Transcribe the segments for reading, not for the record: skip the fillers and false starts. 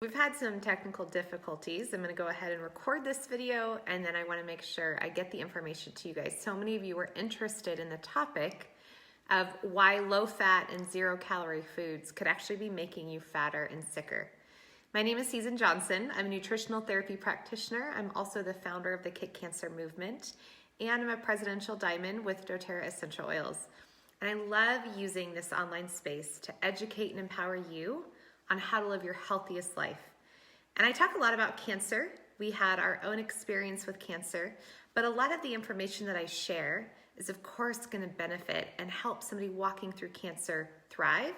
We've had some technical difficulties. I'm going to go ahead and record this video, and then I want to make sure I get the information to you guys. So many of you were interested in the topic of why low-fat and zero-calorie foods could actually be making you fatter and sicker. My name is Susan Johnson. I'm a nutritional therapy practitioner. I'm also the founder of the Kick Cancer Movement, and I'm a presidential diamond with doTERRA Essential Oils. And I love using this online space to educate and empower you on how to live your healthiest life. And I talk a lot about cancer. We had our own experience with cancer, but a lot of the information that I share is of course going to benefit and help somebody walking through cancer thrive,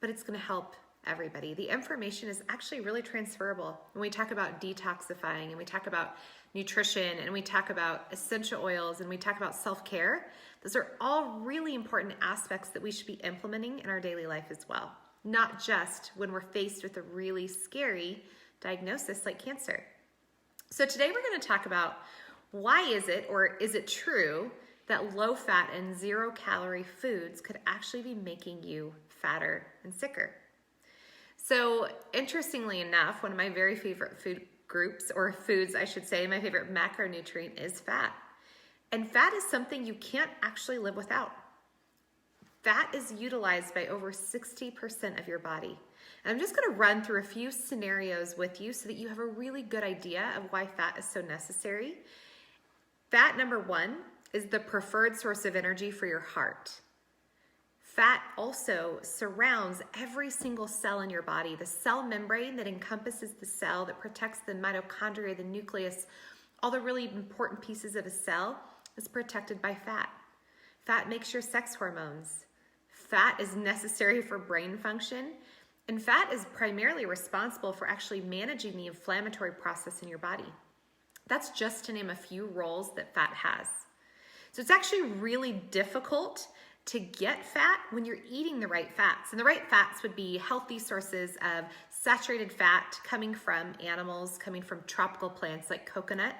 but it's going to help everybody. The information is actually really transferable. When we talk about detoxifying and we talk about nutrition and we talk about essential oils and we talk about self-care, those are all really important aspects that we should be implementing in our daily life as well. Not just when we're faced with a really scary diagnosis like cancer. So today we're going to talk about why is it, or is it true, that low-fat and zero-calorie foods could actually be making you fatter and sicker. So interestingly enough, one of my very favorite food groups, or foods I should say, my favorite macronutrient is fat. And fat is something you can't actually live without. Fat is utilized by over 60% of your body. And I'm just going to run through a few scenarios with you so that you have a really good idea of why fat is so necessary. Fat, number one, is the preferred source of energy for your heart. Fat also surrounds every single cell in your body. The cell membrane that encompasses the cell, that protects the mitochondria, the nucleus, all the really important pieces of a cell, is protected by fat. Fat makes your sex hormones. Fat is necessary for brain function, and fat is primarily responsible for actually managing the inflammatory process in your body. That's just to name a few roles that fat has. So it's actually really difficult to get fat when you're eating the right fats. And the right fats would be healthy sources of saturated fat coming from animals, coming from tropical plants like coconut.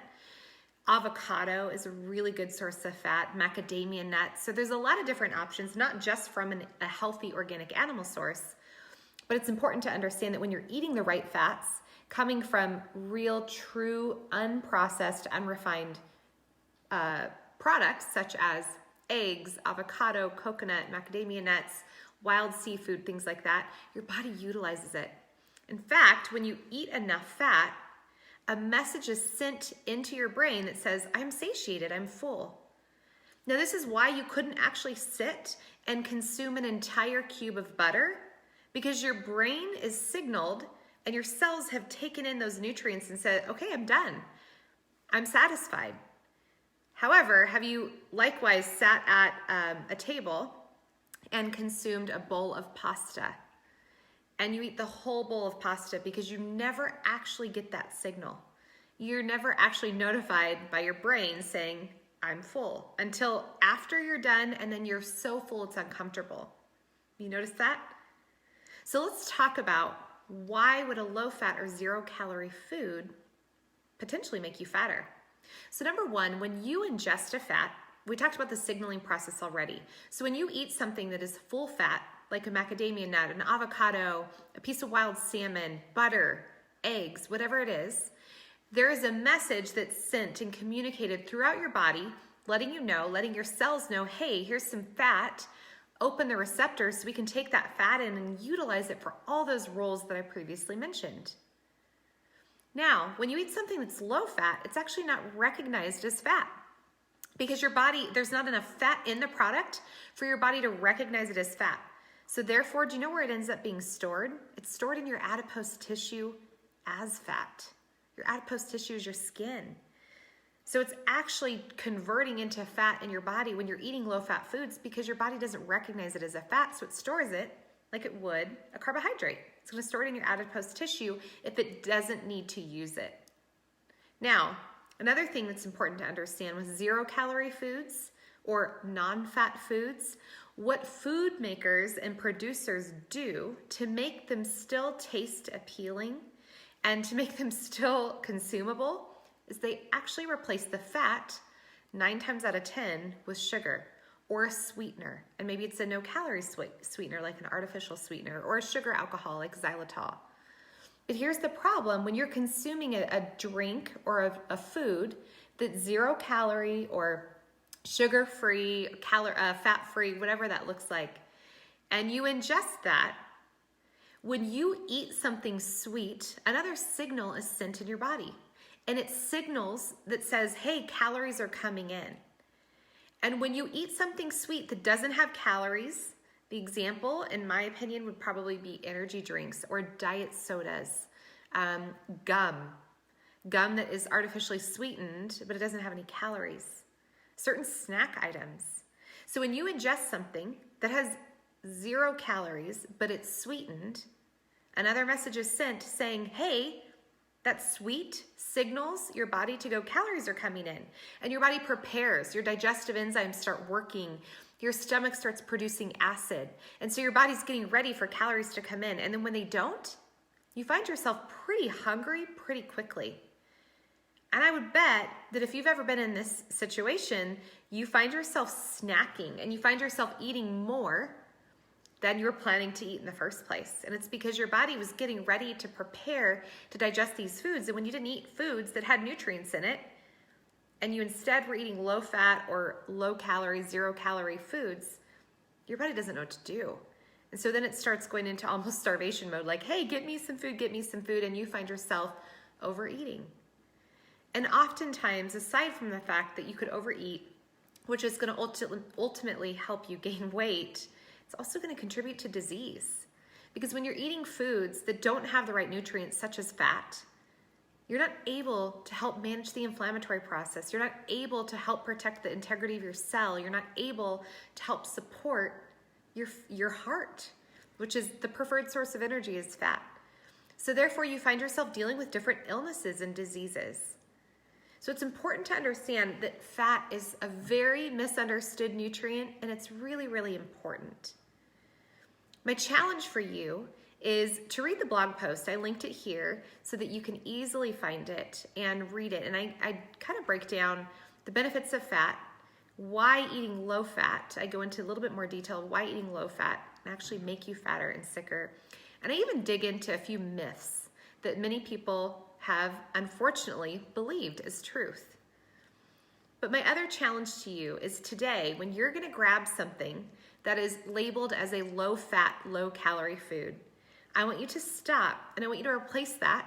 Avocado is a really good source of fat, macadamia nuts. So there's a lot of different options, not just from a healthy organic animal source, but it's important to understand that when you're eating the right fats, coming from real, true, unprocessed, unrefined products such as eggs, avocado, coconut, macadamia nuts, wild seafood, things like that, your body utilizes it. In fact, when you eat enough fat, a message is sent into your brain that says, I'm satiated, I'm full. Now, this is why you couldn't actually sit and consume an entire cube of butter, because your brain is signaled and your cells have taken in those nutrients and said, okay, I'm done. I'm satisfied. However, have you likewise sat at a table and consumed a bowl of pasta? And you eat the whole bowl of pasta because you never actually get that signal. You're never actually notified by your brain saying, I'm full, until after you're done, and then you're so full it's uncomfortable. You notice that? So let's talk about why would a low-fat or zero-calorie food potentially make you fatter? So number one, when you ingest a fat, we talked about the signaling process already. So when you eat something that is full fat, like a macadamia nut, an avocado, a piece of wild salmon, butter, eggs, whatever it is, there is a message that's sent and communicated throughout your body, letting you know, letting your cells know, hey, here's some fat, open the receptors so we can take that fat in and utilize it for all those roles that I previously mentioned. Now, when you eat something that's low fat, it's actually not recognized as fat because your body, there's not enough fat in the product for your body to recognize it as fat. So therefore, do you know where it ends up being stored? It's stored in your adipose tissue as fat. Your adipose tissue is your skin. So it's actually converting into fat in your body when you're eating low-fat foods because your body doesn't recognize it as a fat, so it stores it like it would a carbohydrate. It's going to store it in your adipose tissue if it doesn't need to use it. Now, another thing that's important to understand with zero-calorie foods or non-fat foods, what food makers and producers do to make them still taste appealing and to make them still consumable is they actually replace the fat 9 times out of 10 with sugar or a sweetener. And maybe it's a no-calorie sweetener like an artificial sweetener or a sugar alcohol like xylitol. But here's the problem: when you're consuming a drink or a food that's 0 calorie or sugar-free, fat-free, whatever that looks like, and you ingest that, when you eat something sweet, another signal is sent in your body. And it signals that says, hey, calories are coming in. And when you eat something sweet that doesn't have calories, the example, in my opinion, would probably be energy drinks or diet sodas, gum that is artificially sweetened, but it doesn't have any calories, certain snack items. So when you ingest something that has 0 calories, but it's sweetened, another message is sent saying, hey, that sweet signals your body to go, calories are coming in. And your body prepares, your digestive enzymes start working, your stomach starts producing acid. And so your body's getting ready for calories to come in. And then when they don't, you find yourself pretty hungry pretty quickly. And I would bet that if you've ever been in this situation, you find yourself snacking and you find yourself eating more than you were planning to eat in the first place. And it's because your body was getting ready to prepare to digest these foods. And when you didn't eat foods that had nutrients in it, and you instead were eating low fat or low calorie, 0 calorie foods, your body doesn't know what to do. And so then it starts going into almost starvation mode, like, hey, get me some food, and you find yourself overeating. And oftentimes, aside from the fact that you could overeat, which is going to ultimately help you gain weight, it's also going to contribute to disease. Because when you're eating foods that don't have the right nutrients, such as fat, you're not able to help manage the inflammatory process. You're not able to help protect the integrity of your cell. You're not able to help support your heart, which is the preferred source of energy is fat. So therefore, you find yourself dealing with different illnesses and diseases. So it's important to understand that fat is a very misunderstood nutrient, and it's really, really important. My challenge for you is to read the blog post. I linked it here so that you can easily find it and read it. And I kind of break down the benefits of fat, why eating low fat. I go into a little bit more detail why eating low fat can actually make you fatter and sicker. And I even dig into a few myths that many people have unfortunately believed as truth. But my other challenge to you is today, when you're going to grab something that is labeled as a low fat, low calorie food, I want you to stop and I want you to replace that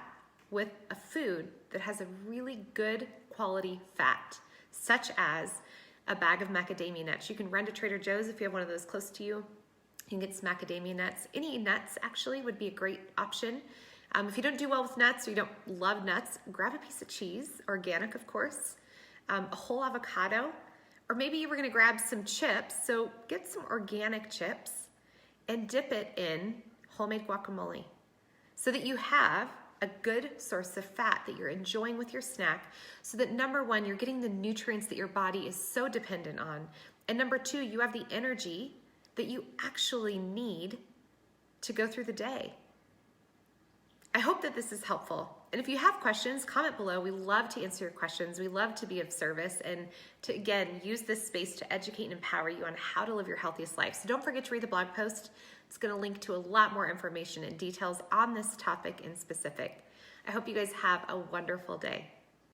with a food that has a really good quality fat, such as a bag of macadamia nuts. You can run to Trader Joe's if you have one of those close to you. You can get some macadamia nuts. Any nuts actually would be a great option. If you don't do well with nuts or you don't love nuts, grab a piece of cheese, organic of course, a whole avocado, or maybe you were going to grab some chips. So get some organic chips and dip it in homemade guacamole so that you have a good source of fat that you're enjoying with your snack, so that number one, you're getting the nutrients that your body is so dependent on, and number two, you have the energy that you actually need to go through the day. I hope that this is helpful. And if you have questions, comment below. We love to answer your questions. We love to be of service and to, again, use this space to educate and empower you on how to live your healthiest life. So don't forget to read the blog post. It's going to link to a lot more information and details on this topic in specific. I hope you guys have a wonderful day.